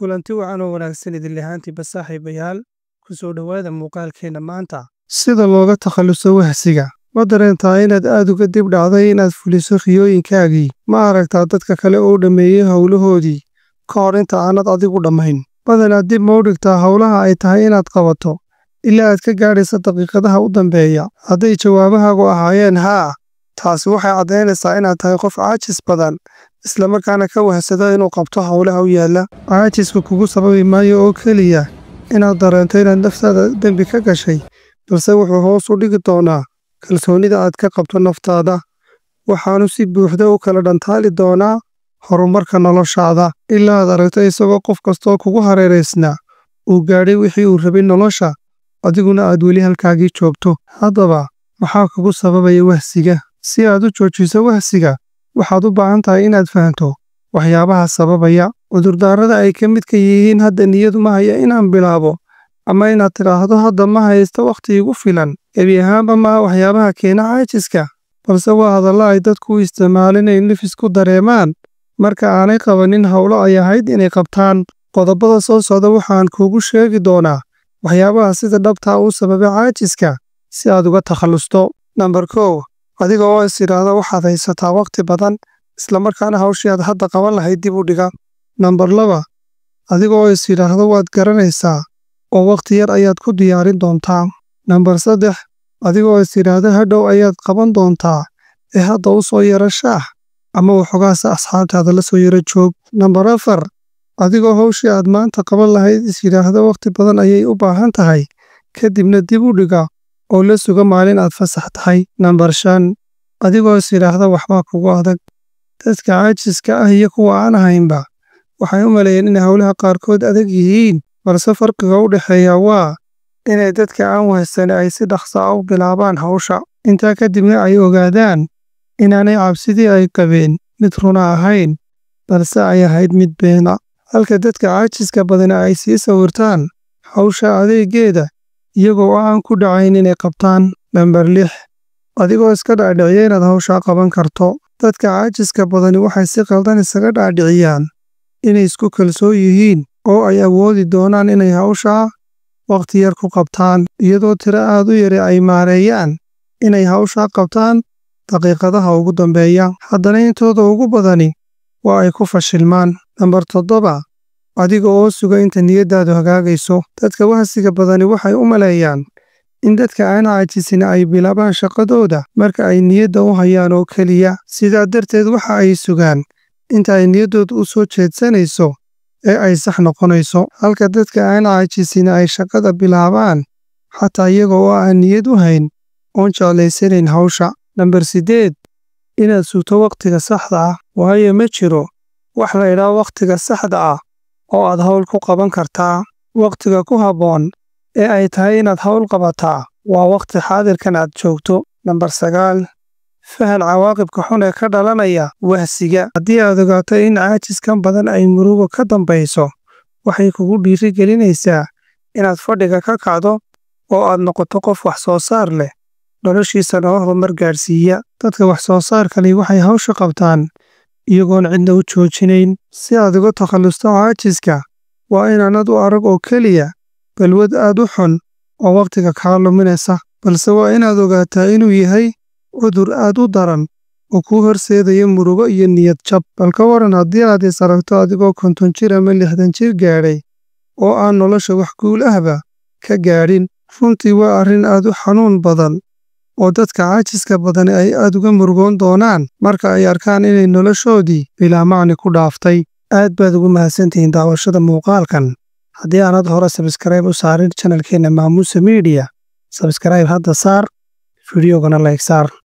kulanti wacan oo wanaagsan idin lahaantiiba saaxiibayaal ku soo dhowaada muuqaalkeenna maanta sida looga takhaluso wahsiga ma dareentaa inaad aad uga dib dhacday inaad fuliso riyooyinkaagii ma aragtaa dadka kale oo dhammeeyey howlahoodii ka hor inta aanad adigu dhammayn badanaa dib ma u dhigtaa howlaha ay tahay inaad qabato ilaa aad ka gaadhaysa daqiiqadaha u dambeeya hadday jawaabahaagu ahaayeen haa taasi waxay caddaynaysaa inaad tahay qof caajis badan islamarkaana ka wahsada inuu qabto howlaha u yaalla caajisku kugu sababi maayo oo keliya inaad dareento inaad naftaada dembi ka gashay balse wuxuu hoos u dhigi doonaa kalsoonida aad ka qabto naftaada waxaanu si buuxda u kala dhantaali doonaa horumarka noloshaada ilaa aad aragto isagoo qof kastoo kugu hareeraysnaa uu gaadhay wixii uu rabay nolosha adiguna aad weli halkaagii joogto haddaba maxaa kugu sababaya wahsiga si aad u joojiso wahsiga waxaad u baahan tahay inaad fahanto waxyaabaha sababaya cudurdaarada ay ka midka yihiin hadda niyadu ma haya inaan bilaabo ama inaad tidhaahdo hadda ma haysto wakhti igu filan gebi ahaanba maaha waxyaabaha keena caajiska balse waa hadalla ay dadku u isticmaaleen inay nafis ku dareemaan marka aanay qabanin howlo ay ahayd inay qabtaan qodobada soo socda waxaan kuugu sheegi doonaa waxyaabaha sida dhabtaa u sababa caajiska si aad uga takhallusto nambar 1 adiga oo is idhaahda waxaad haysataa wakhti badan islamarkaana hawshii aad hadda qaban lahayd dib u dhiga nambar 2 adiga oo is idhaahda waad garanaysaa oo wakhti yar ayaad ku diyaarin doontaa nambar 3 adiga oo is idhaahda hadhow ayaad qaban doontaa ee hadda u soo yara shaax ama waxoogaasa asxaabtaada la soo yara joog nambar 4 adigoo hawshii aad maanta qaban lahayd is idhaahda wakhti badan ayay u baahan tahay kadibna dib u dhiga oo la suga maalin aad fasax tahay nambar 5 adigoo is idhaahda waxbaa kugu adag dadka caajiska ah iyo kuwa aan ahaynba waxay u maleeyeen in howlaha qaarkood adag yihiin balse farqiga u dhexeeya waa inay dadka aan wahsan ay si dhaqsa ah u bilaabaan hawsha intaa kadibna ay ogaadaan inaanay cabsidii ay qabeen mid runa ahayn balse ay ahayd mid beena halka dadka caajiska badana ay sii sawirtaan hawsha adeegeeda iyagoo aan ku dhacayn inay qabtaan nambar 6 adigoo iska dhaadhiciya inaad hawshaa qaban karto dadka caajiska badani waxay si qaldan isaga dhaadhiciyaan inay isku kalsoon yihiin oo ay awoodi doonaan inay hawshaa wakhti yar ku qabtaan iyadoo tiro aad u yari ay maareeyaan inay hawshaa qabtaan daqiiqadaha ugu dambeeya haddana intooda ugu badani waa ay ku fashilmaan nambar 7 adiga oo suga inta niyaddaadu hagaagayso dadka wahsiga badani waxay u maleeyaan in dadka aan caajisin ay bilaabaan shaqadooda marka ay niyadda u hayaan oo keliya sidaa darteed waxa ay sugaan inta ay niyaddooda u soo jeedsanayso ee ay sax noqonayso halka dadka aan caajisin ay shaqada bilaabaan xataa iyaga oo aan niyad u hayn oon jeclaysanayn hawsha nambar 8 inaad sugto wakhtiga saxda ah waayo ma jiro wax la idhaa wakhtiga saxda ah oo aad hawl ku qaban kartaa wakhtiga ku habboon ee ay tahay inaad hawl qabataa waa wakhti xaadirkan aad joogto nambar 9 fahan cawaaqibka xun ee ka dhalanaya wahsiga haddii aad ogaato in caajiskan badan ay murugo ka dambayso waxay kugu dhiirigelinaysaa inaad fadhiga ka kacdo oo aad noqoto qof wax soo saar leh noloshiisana horumar gaadhsiiya dadka wax soo saarkani waxay hawsha qabtaan iyagoon cidna u joojinayn si aad uga takhallusto caajiska waa inaanad u arag oo keliya balwad aad u xun oo wakhtiga kaa luminaysa balse waa inaad ogaataa inuu yahay cudur aad u daran oo kuu horseedaya murugo iyo niyad jab bal ka waran haddii aad is aragto adigoo 50 jir ama 60 jir gaadhay oo aan nolosha wax guul ahba ka gaadhin runtii waa arrin aad u xanuun badan oo dadka caajiska badani ay aad uga murugoon doonaan marka ay arkaan inay noloshoodii bilaa macni ku dhaaftay aad baad ugu mahadsantihiin daawashada muuqaalkan haddii aanad hore sabskrayb u saarin channelkeenna maamuusa miidiya sabskrayb hadda saar fideogana like saar